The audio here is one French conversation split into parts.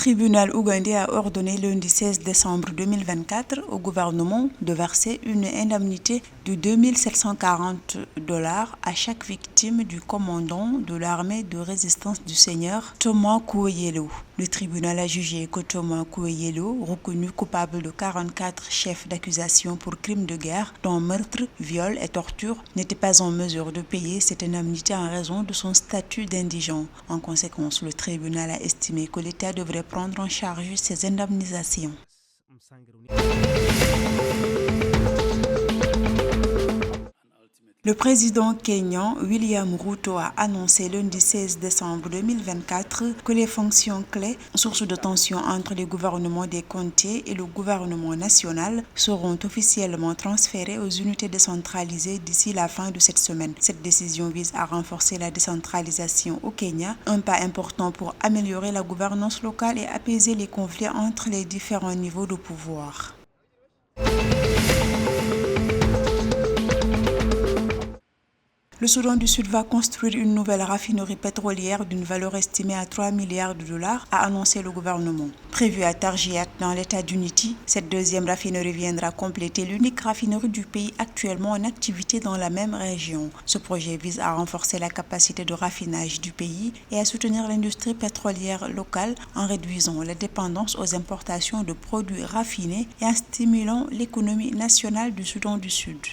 tribunal ougandais a ordonné lundi 16 décembre 2024 au gouvernement de verser une indemnité de $2740 à chaque victime du commandant de l'armée de résistance du Seigneur, Thomas Koueyelo. Le tribunal a jugé que Thomas Koueyelo, reconnu coupable de 44 chefs d'accusation pour crimes de guerre, dont meurtre, viol et torture, n'était pas en mesure de payer cette indemnité en raison de son statut d'indigent. En conséquence, le tribunal a estimé que l'État devrait prendre en charge ces indemnisations. Le président kényan William Ruto a annoncé lundi 16 décembre 2024 que les fonctions clés, sources de tension entre les gouvernements des comtés et le gouvernement national, seront officiellement transférées aux unités décentralisées d'ici la fin de cette semaine. Cette décision vise à renforcer la décentralisation au Kenya, un pas important pour améliorer la gouvernance locale et apaiser les conflits entre les différents niveaux de pouvoir. Le Soudan du Sud va construire une nouvelle raffinerie pétrolière d'une valeur estimée à 3 milliards de dollars, a annoncé le gouvernement. Prévue à Targiat dans l'état d'Unity, cette deuxième raffinerie viendra compléter l'unique raffinerie du pays actuellement en activité dans la même région. Ce projet vise à renforcer la capacité de raffinage du pays et à soutenir l'industrie pétrolière locale en réduisant la dépendance aux importations de produits raffinés et en stimulant l'économie nationale du Soudan du Sud.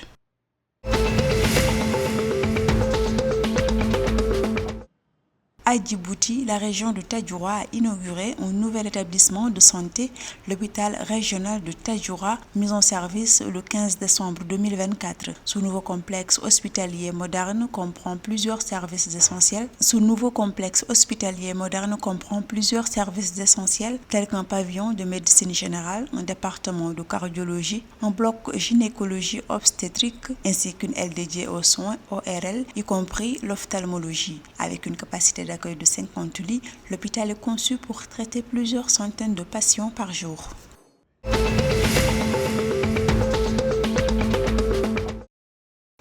À Djibouti, la région de Tadjoura a inauguré un nouvel établissement de santé, l'hôpital régional de Tadjoura, mis en service le 15 décembre 2024. Ce nouveau complexe hospitalier moderne comprend plusieurs services essentiels. Tels qu'un pavillon de médecine générale, un département de cardiologie, un bloc gynécologie obstétrique, ainsi qu'une aile dédiée aux soins ORL, y compris l'ophtalmologie, avec une capacité d'accueil de 50 lits, l'hôpital est conçu pour traiter plusieurs centaines de patients par jour.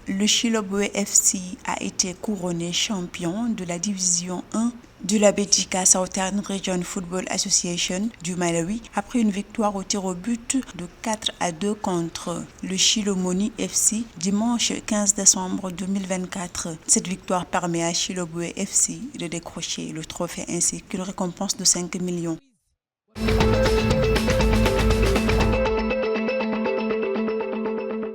Le Chilobwe FC a été couronné champion de la division 1 de la Betika Southern Region Football Association du Malawi après une victoire au tir au but de 4-2 contre le Chilomoni FC dimanche 15 décembre 2024. Cette victoire permet à Chilobwe FC de décrocher le trophée ainsi qu'une récompense de 5 millions.